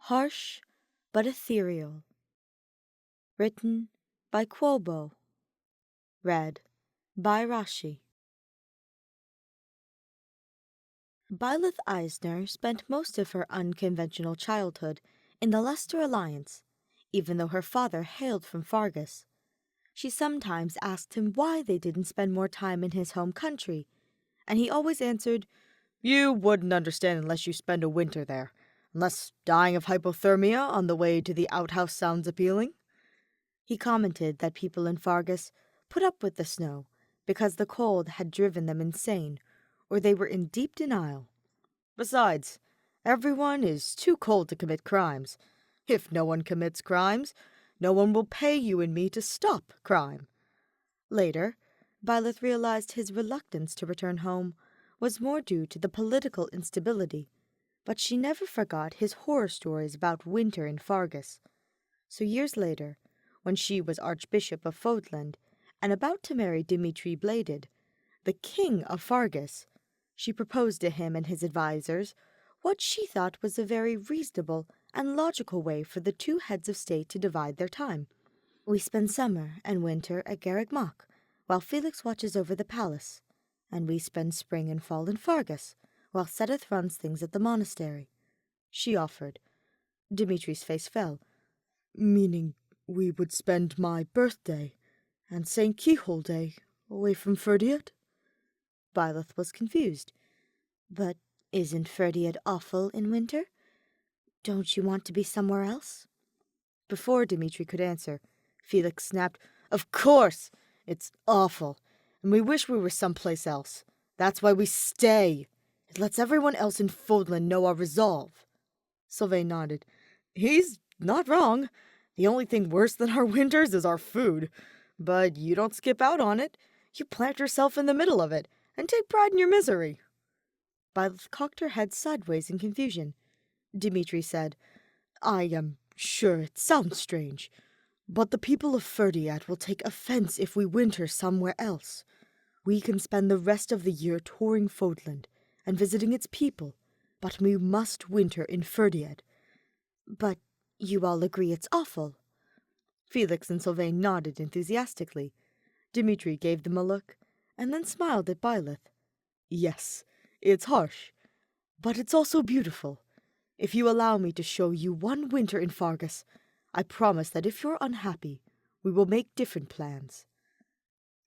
Harsh but Ethereal. Written by Quobo. Read by Rashi. Byleth Eisner spent most of her unconventional childhood in the Leicester Alliance, even though her father hailed from Faerghus. She sometimes asked him why they didn't spend more time in his home country, and he always answered, "You wouldn't understand unless you spend a winter there, unless dying of hypothermia on the way to the outhouse sounds appealing." He commented that people in Faerghus put up with the snow because the cold had driven them insane, or they were in deep denial. Besides, everyone is too cold to commit crimes. If no one commits crimes, no one will pay you and me to stop crime. Later, Byleth realized his reluctance to return home was more due to the political instability, but she never forgot his horror stories about winter in Faerghus. So years later, when she was Archbishop of Fodland and about to marry Dimitri Bladed, the king of Faerghus, she proposed to him and his advisers what she thought was a very reasonable and logical way for the two heads of state to divide their time. "We spend summer and winter at Garreg Mach, while Felix watches over the palace, and we spend spring and fall in Faerghus, while Sedith runs things at the monastery," she offered. Dimitri's face fell. "Meaning we would spend my birthday and St. Keyhole Day away from Fhirdiad?" Byleth was confused. "But isn't Fhirdiad awful in winter? Don't you want to be somewhere else?" Before Dimitri could answer, Felix snapped, "Of course! It's awful, and we wish we were someplace else. That's why we stay. It lets everyone else in Fodland know our resolve." Sylvain nodded. "He's not wrong. The only thing worse than our winters is our food. But you don't skip out on it. You plant yourself in the middle of it, and take pride in your misery." Byleth cocked her head sideways in confusion. Dimitri said, "I am sure it sounds strange, but the people of Fhirdiad will take offense if we winter somewhere else. We can spend the rest of the year touring Fodland and visiting its people, but we must winter in Fhirdiad." "But you all agree it's awful." Felix and Sylvain nodded enthusiastically. Dimitri gave them a look, and then smiled at Byleth. "Yes, it's harsh, but it's also beautiful. If you allow me to show you one winter in Faerghus, I promise that if you're unhappy, we will make different plans."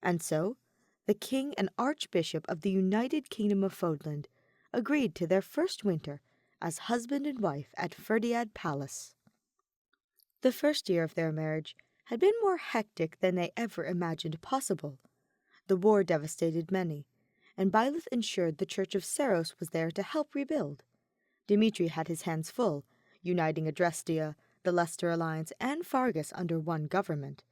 And so, the king and archbishop of the United Kingdom of Fodland agreed to their first winter as husband and wife at Fhirdiad Palace. The first year of their marriage had been more hectic than they ever imagined possible. The war devastated many, and Byleth ensured the Church of Saros was there to help rebuild. Dimitri had his hands full, uniting Adrestia, the Leicester Alliance, and Faerghus under one government.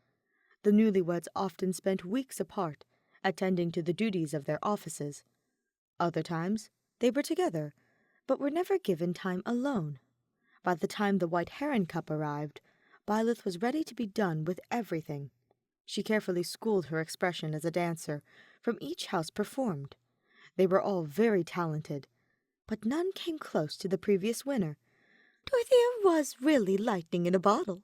The newlyweds often spent weeks apart, attending to the duties of their offices. Other times, they were together, but were never given time alone. By the time the White Heron Cup arrived, Byleth was ready to be done with everything. She carefully schooled her expression as a dancer from each house performed. They were all very talented, but none came close to the previous winner. "Dorothea was really lightning in a bottle,"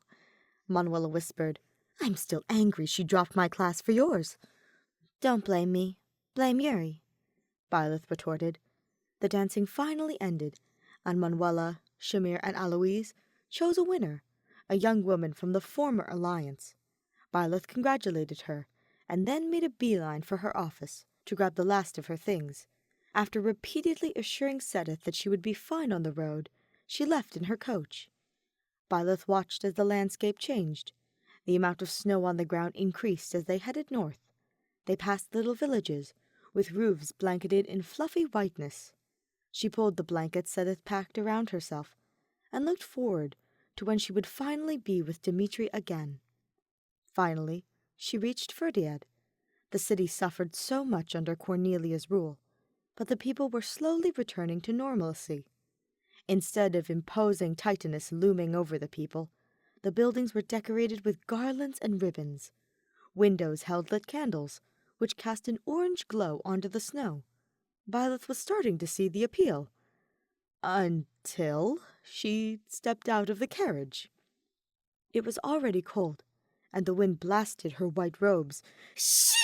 Manuela whispered. "I'm still angry she dropped my class for yours." "Don't blame me. Blame Yuri," Byleth retorted. The dancing finally ended, and Manuela, Shamir, and Aloise chose a winner, a young woman from the former alliance. Byleth congratulated her, and then made a beeline for her office to grab the last of her things. After repeatedly assuring Sedith that she would be fine on the road, she left in her coach. Byleth watched as the landscape changed. The amount of snow on the ground increased as they headed north. They passed little villages, with roofs blanketed in fluffy whiteness. She pulled the blankets Sedith packed around herself, and looked forward to when she would finally be with Dimitri again. Finally, she reached Fhirdiad. The city suffered so much under Cornelia's rule, but the people were slowly returning to normalcy. Instead of imposing Titanus looming over the people, the buildings were decorated with garlands and ribbons. Windows held lit candles, which cast an orange glow onto the snow. Byleth was starting to see the appeal. Until she stepped out of the carriage. It was already cold, and the wind blasted her white robes. "Shh!"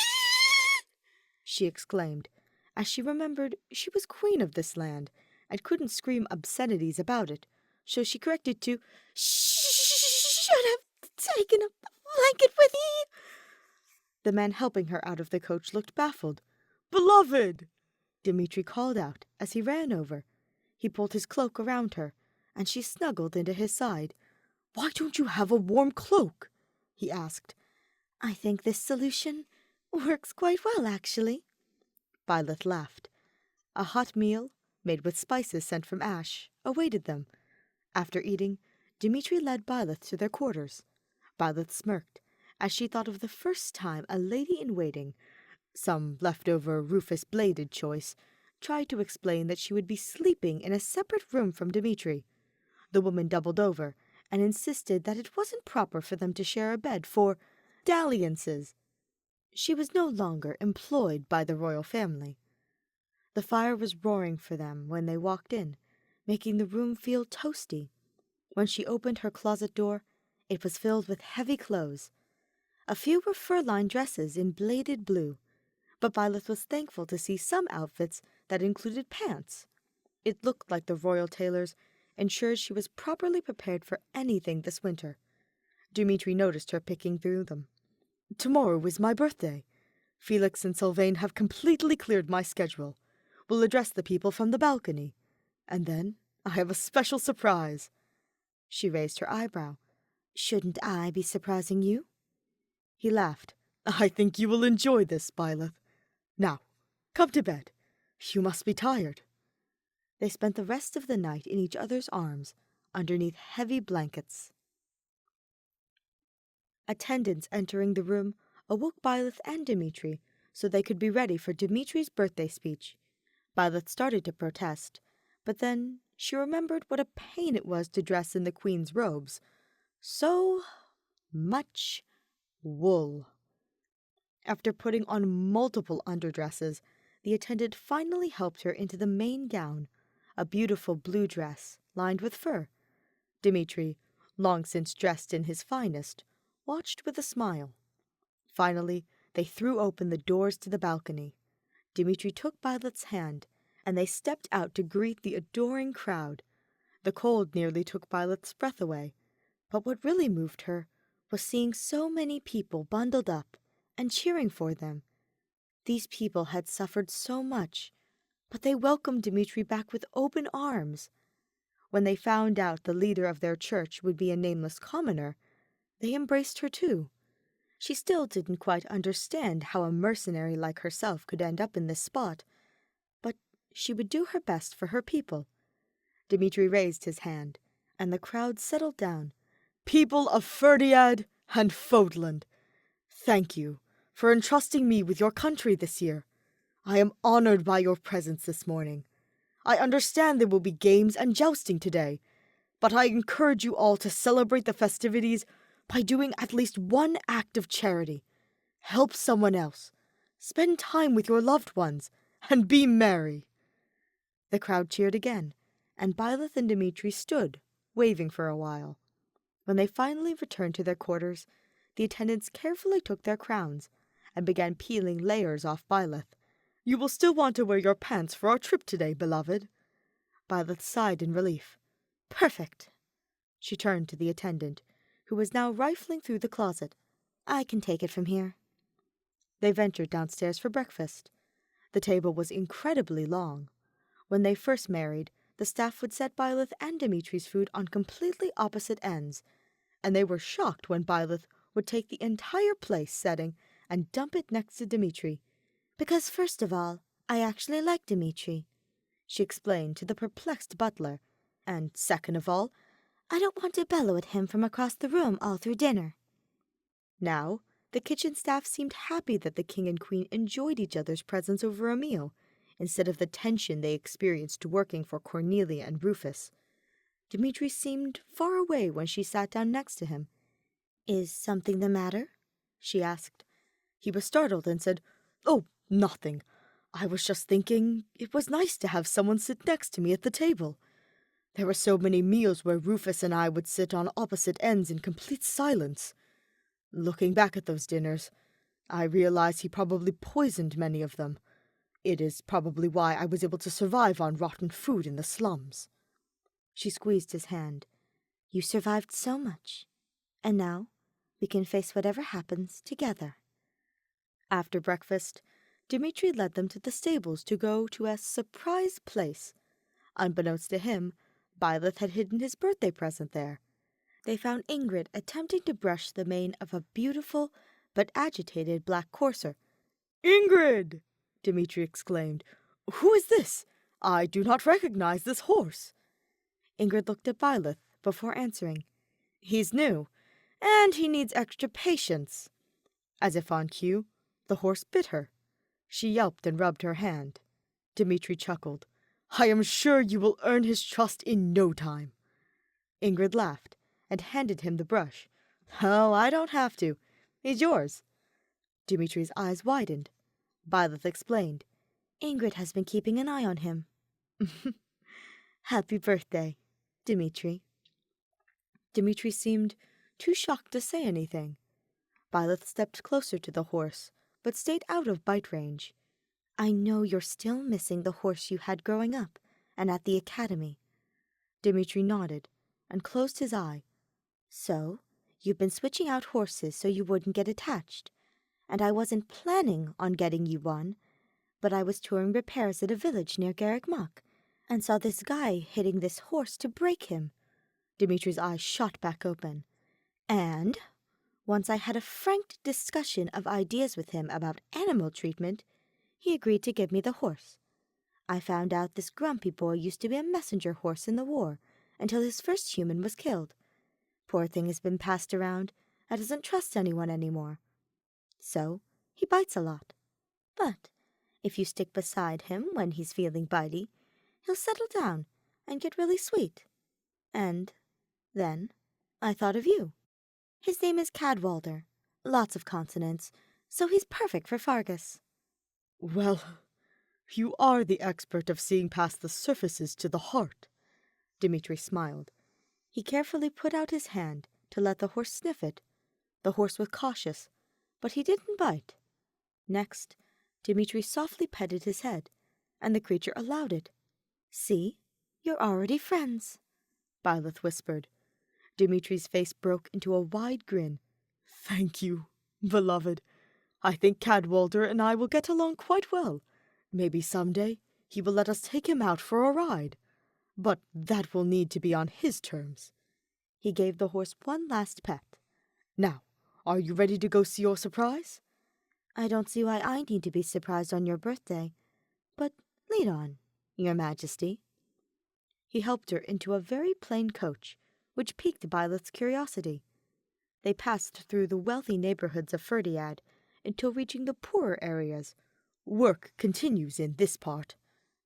she exclaimed, as she remembered she was queen of this land and couldn't scream obscenities about it, so she corrected to, "Should have taken a blanket with ye." The man helping her out of the coach looked baffled. "Beloved!" Dimitri called out as he ran over. He pulled his cloak around her, and she snuggled into his side. "Why don't you have a warm cloak?" he asked. "I think this solution works quite well, actually." Byleth laughed. A hot meal, made with spices sent from Ash, awaited them. After eating, Dimitri led Byleth to their quarters. Byleth smirked as she thought of the first time a lady-in-waiting, some leftover Rufus-bladed choice, tried to explain that she would be sleeping in a separate room from Dimitri. The woman doubled over and insisted that it wasn't proper for them to share a bed for dalliances. She was no longer employed by the royal family. The fire was roaring for them when they walked in, making the room feel toasty. When she opened her closet door, it was filled with heavy clothes. A few were fur-lined dresses in bladed blue, but Byleth was thankful to see some outfits that included pants. It looked like the royal tailors ensured she was properly prepared for anything this winter. Dimitri noticed her picking through them. "Tomorrow is my birthday. Felix and Sylvain have completely cleared my schedule. We'll address the people from the balcony. And then I have a special surprise." She raised her eyebrow. "Shouldn't I be surprising you?" He laughed. "I think you will enjoy this, Byleth. Now, come to bed. You must be tired." They spent the rest of the night in each other's arms, underneath heavy blankets. Attendants entering the room awoke Byleth and Dimitri so they could be ready for Dimitri's birthday speech. Byleth started to protest, but then she remembered what a pain it was to dress in the queen's robes. So much wool. After putting on multiple underdresses, the attendant finally helped her into the main gown, a beautiful blue dress lined with fur. Dimitri, long since dressed in his finest, watched with a smile. Finally, they threw open the doors to the balcony. Dimitri took Byleth's hand, and they stepped out to greet the adoring crowd. The cold nearly took Byleth's breath away, but what really moved her was seeing so many people bundled up and cheering for them. These people had suffered so much, but they welcomed Dimitri back with open arms. When they found out the leader of their church would be a nameless commoner, they embraced her too. She still didn't quite understand how a mercenary like herself could end up in this spot, but she would do her best for her people. Dimitri raised his hand, and the crowd settled down. "People of Fhirdiad and Fodland, thank you for entrusting me with your country this year. I am honored by your presence this morning. I understand there will be games and jousting today, but I encourage you all to celebrate the festivities by doing at least one act of charity. Help someone else. Spend time with your loved ones, and be merry." The crowd cheered again, and Byleth and Dimitri stood, waving for a while. When they finally returned to their quarters, the attendants carefully took their crowns and began peeling layers off Byleth. "You will still want to wear your pants for our trip today, beloved." Byleth sighed in relief. "Perfect." She turned to the attendant, who was now rifling through the closet. "I can take it from here." They ventured downstairs for breakfast. The table was incredibly long. When they first married, the staff would set Byleth and Dimitri's food on completely opposite ends, and they were shocked when Byleth would take the entire place setting and dump it next to Dimitri. "Because first of all, I actually like Dimitri," she explained to the perplexed butler, "and second of all, I don't want to bellow at him from across the room all through dinner." Now, the kitchen staff seemed happy that the king and queen enjoyed each other's presence over a meal, instead of the tension they experienced working for Cornelia and Rufus. Dimitri seemed far away when she sat down next to him. "Is something the matter?" she asked. He was startled and said, "Oh, nothing. I was just thinking it was nice to have someone sit next to me at the table. There were so many meals where Rufus and I would sit on opposite ends in complete silence. Looking back at those dinners, I realize he probably poisoned many of them. It is probably why I was able to survive on rotten food in the slums." She squeezed his hand. "You survived so much, and now we can face whatever happens together." After breakfast, Dimitri led them to the stables to go to a surprise place. Unbeknownst to him, Byleth had hidden his birthday present there. They found Ingrid attempting to brush the mane of a beautiful but agitated black courser. "Ingrid!" Dimitri exclaimed. "Who is this? I do not recognize this horse." Ingrid looked at Byleth before answering. "He's new, and he needs extra patience." As if on cue, the horse bit her. She yelped and rubbed her hand. Dimitri chuckled. "I am sure you will earn his trust in no time." Ingrid laughed and handed him the brush. "Oh, I don't have to. He's yours." Dimitri's eyes widened. Byleth explained. "Ingrid has been keeping an eye on him." "Happy birthday, Dimitri." Dimitri seemed too shocked to say anything. Byleth stepped closer to the horse, but stayed out of bite range. "I know you're still missing the horse you had growing up and at the academy." Dimitri nodded and closed his eye. "So, you've been switching out horses so you wouldn't get attached. And I wasn't planning on getting you one, but I was touring repairs at a village near Garreg Mach and saw this guy hitting this horse to break him." Dimitri's eyes shot back open. "And once I had a frank discussion of ideas with him about animal treatment, he agreed to give me the horse. I found out this grumpy boy used to be a messenger horse in the war until his first human was killed. Poor thing has been passed around and doesn't trust anyone anymore. So, he bites a lot. But if you stick beside him when he's feeling bitey, he'll settle down and get really sweet. And then I thought of you. His name is Cadwallader. Lots of consonants, so he's perfect for Faerghus." "Well, you are the expert of seeing past the surfaces to the heart." Dimitri smiled. He carefully put out his hand to let the horse sniff it. The horse was cautious, but he didn't bite. Next, Dimitri softly petted his head, and the creature allowed it. "See, you're already friends," Byleth whispered. Dimitri's face broke into a wide grin. "Thank you, beloved. I think Cadwallader and I will get along quite well. Maybe someday he will let us take him out for a ride. But that will need to be on his terms." He gave the horse one last pet. "Now, are you ready to go see your surprise?" "I don't see why I need to be surprised on your birthday. But lead on, Your Majesty." He helped her into a very plain coach, which piqued Byleth's curiosity. They passed through the wealthy neighborhoods of Fhirdiad until reaching the poorer areas. "Work continues in this part,"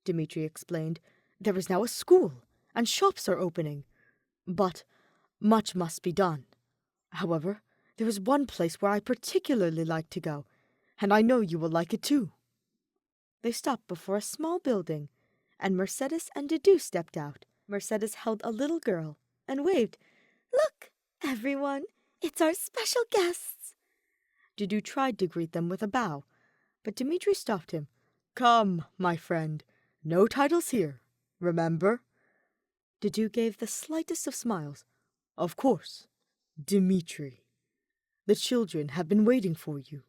Dimitri explained. "There is now a school, and shops are opening. But much must be done. However, there is one place where I particularly like to go, and I know you will like it too." They stopped before a small building, and Mercedes and Dudu stepped out. Mercedes held a little girl and waved. "Look, everyone, it's our special guests." Dudu tried to greet them with a bow, but Dimitri stopped him. "Come, my friend, no titles here, remember?" Dudu gave the slightest of smiles. "Of course, Dimitri. The children have been waiting for you."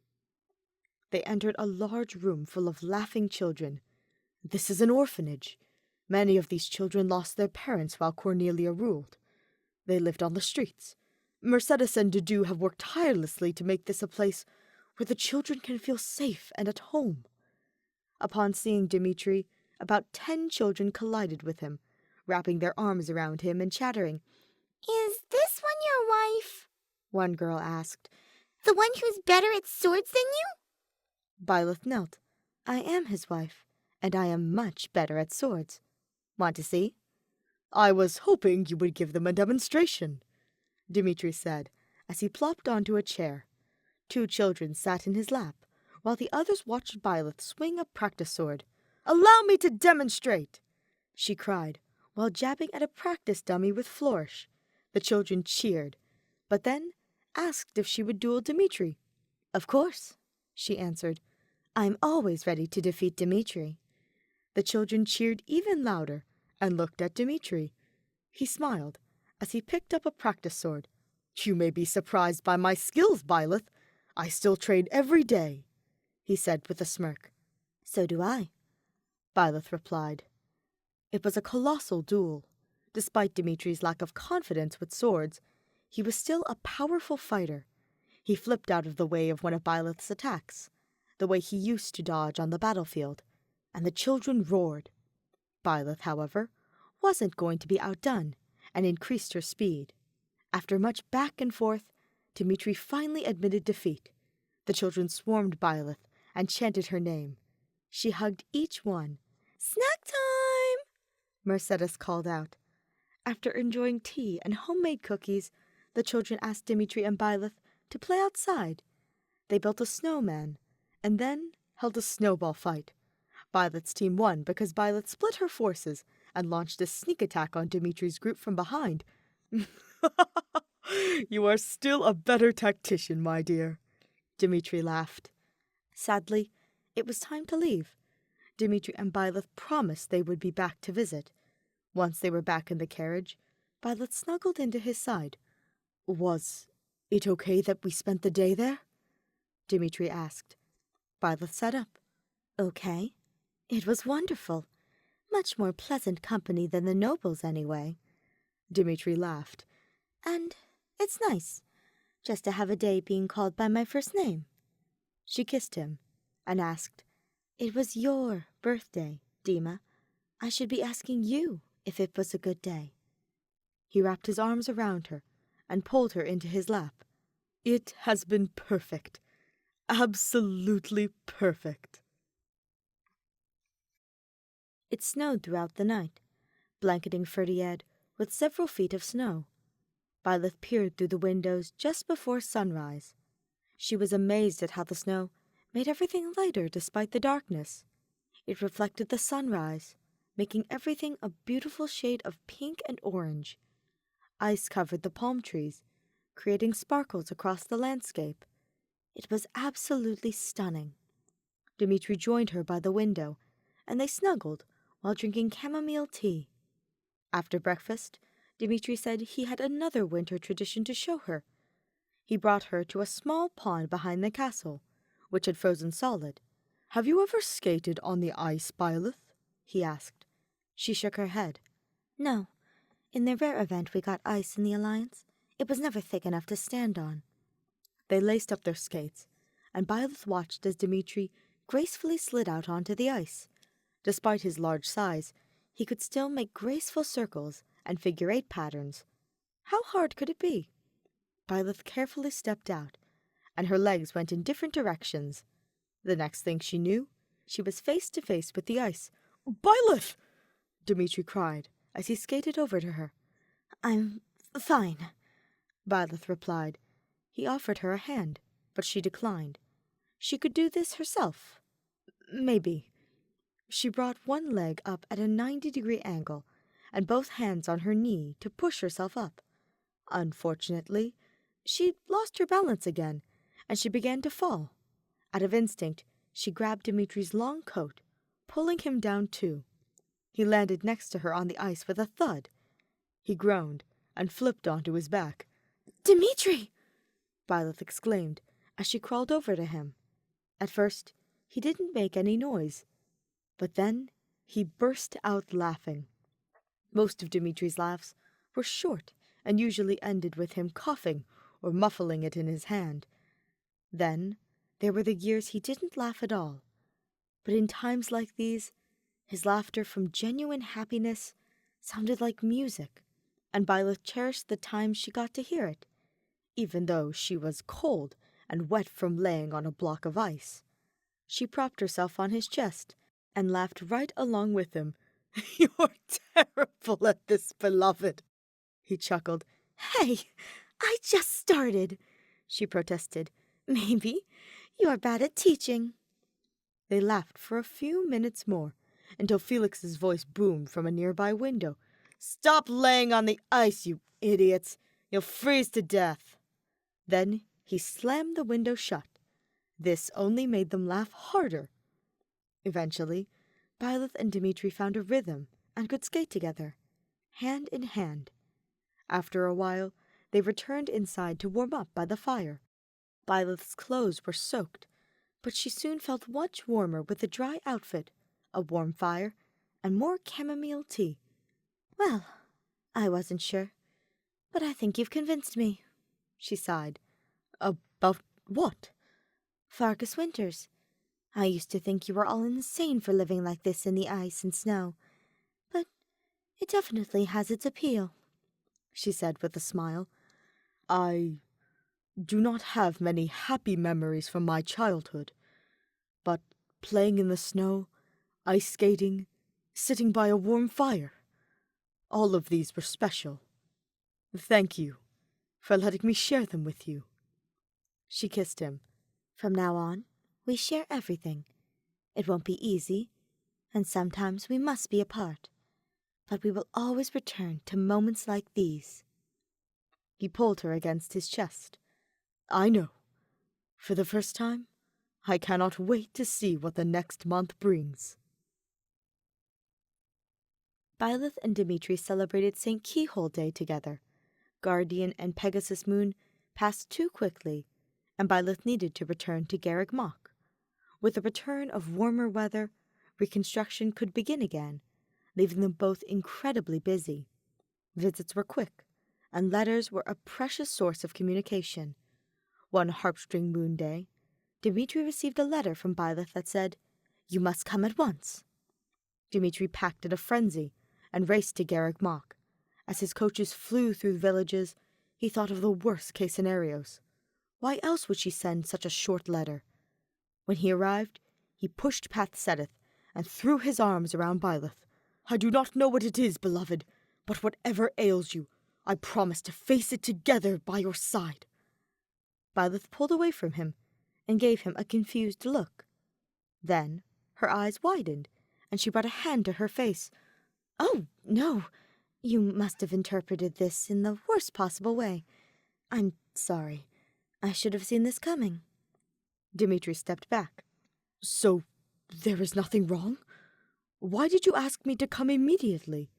They entered a large room full of laughing children. This is an orphanage. Many of these children lost their parents while Cornelia ruled. They lived on the streets. Mercedes and Dudu have worked tirelessly to make this a place where the children can feel safe and at home. Upon seeing Dimitri, about 10 children collided with him, wrapping their arms around him and chattering. "Is this one your wife?" one girl asked. "The one who's better at swords than you?" Byleth knelt. "I am his wife, and I am much better at swords. Want to see?" "I was hoping you would give them a demonstration," Dimitri said, as he plopped onto a chair. 2 children sat in his lap, while the others watched Byleth swing a practice sword. "Allow me to demonstrate!" she cried, while jabbing at a practice dummy with Flourish. The children cheered, but then asked if she would duel Dimitri. Of course, she answered. I'm always ready to defeat Dimitri. The children cheered even louder and looked at Dimitri. He smiled as he picked up a practice sword. You may be surprised by my skills, Byleth. I still trade every day, he said with a smirk. So do I, Byleth replied. It was a colossal duel. Despite Dimitri's lack of confidence with swords, he was still a powerful fighter. He flipped out of the way of one of Byleth's attacks, the way he used to dodge on the battlefield, and the children roared. Byleth, however, wasn't going to be outdone and increased her speed. After much back and forth, Dimitri finally admitted defeat. The children swarmed Byleth and chanted her name. She hugged each one. Snack time! Mercedes called out. After enjoying tea and homemade cookies, the children asked Dimitri and Byleth to play outside. They built a snowman and then held a snowball fight. Byleth's team won because Byleth split her forces and launched a sneak attack on Dimitri's group from behind. You are still a better tactician, my dear, Dimitri laughed. Sadly, it was time to leave. Dimitri and Byleth promised they would be back to visit. Once they were back in the carriage, Byleth snuggled into his side. Was it okay that we spent the day there? Dimitri asked. Byleth sat up. Okay. It was wonderful. Much more pleasant company than the nobles, anyway. Dimitri laughed. And it's nice, just to have a day being called by my first name. She kissed him and asked, It was your birthday, Dima. I should be asking you if it was a good day. He wrapped his arms around her and pulled her into his lap. It has been perfect. Absolutely perfect. It snowed throughout the night, blanketing Fhirdiad with several feet of snow. Byleth peered through the windows just before sunrise. She was amazed at how the snow made everything lighter despite the darkness. It reflected the sunrise, making everything a beautiful shade of pink and orange. Ice covered the palm trees, creating sparkles across the landscape. It was absolutely stunning. Dimitri joined her by the window, and they snuggled while drinking chamomile tea. After breakfast, Dimitri said he had another winter tradition to show her. He brought her to a small pond behind the castle, which had frozen solid. Have you ever skated on the ice, Byleth? He asked. She shook her head. No. In the rare event we got ice in the Alliance, it was never thick enough to stand on. They laced up their skates, and Byleth watched as Dimitri gracefully slid out onto the ice. Despite his large size, he could still make graceful circles and figure-8 patterns. How hard could it be? Byleth carefully stepped out, and her legs went in different directions. The next thing she knew, she was face to face with the ice. Byleth! Dimitri cried as he skated over to her. I'm fine, Byleth replied. He offered her a hand, but she declined. She could do this herself. Maybe. She brought one leg up at a 90-degree angle and both hands on her knee to push herself up. Unfortunately, she lost her balance again, and she began to fall. Out of instinct, she grabbed Dimitri's long coat, pulling him down too. He landed next to her on the ice with a thud. He groaned and flipped onto his back. Dimitri! Byleth exclaimed as she crawled over to him. At first, he didn't make any noise, but then he burst out laughing. Most of Dimitri's laughs were short and usually ended with him coughing or muffling it in his hand. Then there were the years he didn't laugh at all. But in times like these, his laughter from genuine happiness sounded like music, and Byleth cherished the times she got to hear it, even though she was cold and wet from laying on a block of ice. She propped herself on his chest and laughed right along with him. You're terrible at this, beloved, he chuckled. Hey, I just started, she protested. Maybe you're bad at teaching. They laughed for a few minutes more, until Felix's voice boomed from a nearby window. Stop laying on the ice, you idiots. You'll freeze to death. Then he slammed the window shut. This only made them laugh harder. Eventually, Byleth and Dimitri found a rhythm and could skate together, hand in hand. After a while, they returned inside to warm up by the fire. Byleth's clothes were soaked, but she soon felt much warmer with a dry outfit, a warm fire, and more chamomile tea. Well, I wasn't sure, but I think you've convinced me, she sighed. About what? Faerghus Winters. I used to think you were all insane for living like this in the ice and snow, but it definitely has its appeal, she said with a smile. I do not have many happy memories from my childhood, but playing in the snow, ice skating, sitting by a warm fire, all of these were special. Thank you for letting me share them with you. She kissed him. From now on, we share everything. It won't be easy, and sometimes we must be apart, but we will always return to moments like these. He pulled her against his chest. I know. For the first time, I cannot wait to see what the next month brings. Byleth and Dimitri celebrated St. Keyhole Day together. Guardian and Pegasus Moon passed too quickly, and Byleth needed to return to Garreg Mach. With the return of warmer weather, reconstruction could begin again, leaving them both incredibly busy. Visits were quick, and letters were a precious source of communication. One Harpstring Moon Day, Dimitri received a letter from Byleth that said, "You must come at once." Dimitri packed in a frenzy and raced to Garreg Mach. As his coaches flew through villages, he thought of the worst-case scenarios. Why else would she send such a short letter? When he arrived, he pushed past Sedith and threw his arms around Byleth. I do not know what it is, beloved, but whatever ails you, I promise to face it together by your side. Byleth pulled away from him and gave him a confused look. Then her eyes widened, and she brought a hand to her face. Oh, no, you must have interpreted this in the worst possible way. I'm sorry. I should have seen this coming. Dimitri stepped back. So, there is nothing wrong? Why did you ask me to come immediately?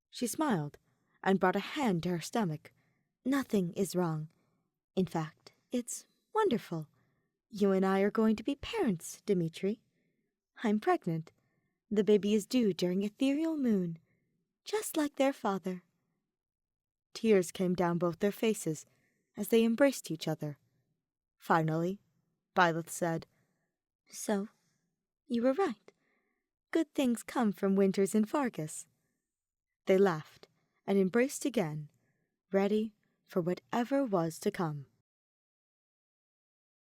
She smiled and brought a hand to her stomach. Nothing is wrong. In fact, it's wonderful. You and I are going to be parents, Dimitri. I'm pregnant. The baby is due during Ethereal Moon, just like their father. Tears came down both their faces as they embraced each other. Finally, Byleth said, "So, you were right. Good things come from winters in Faerghus." They laughed and embraced again, ready for whatever was to come.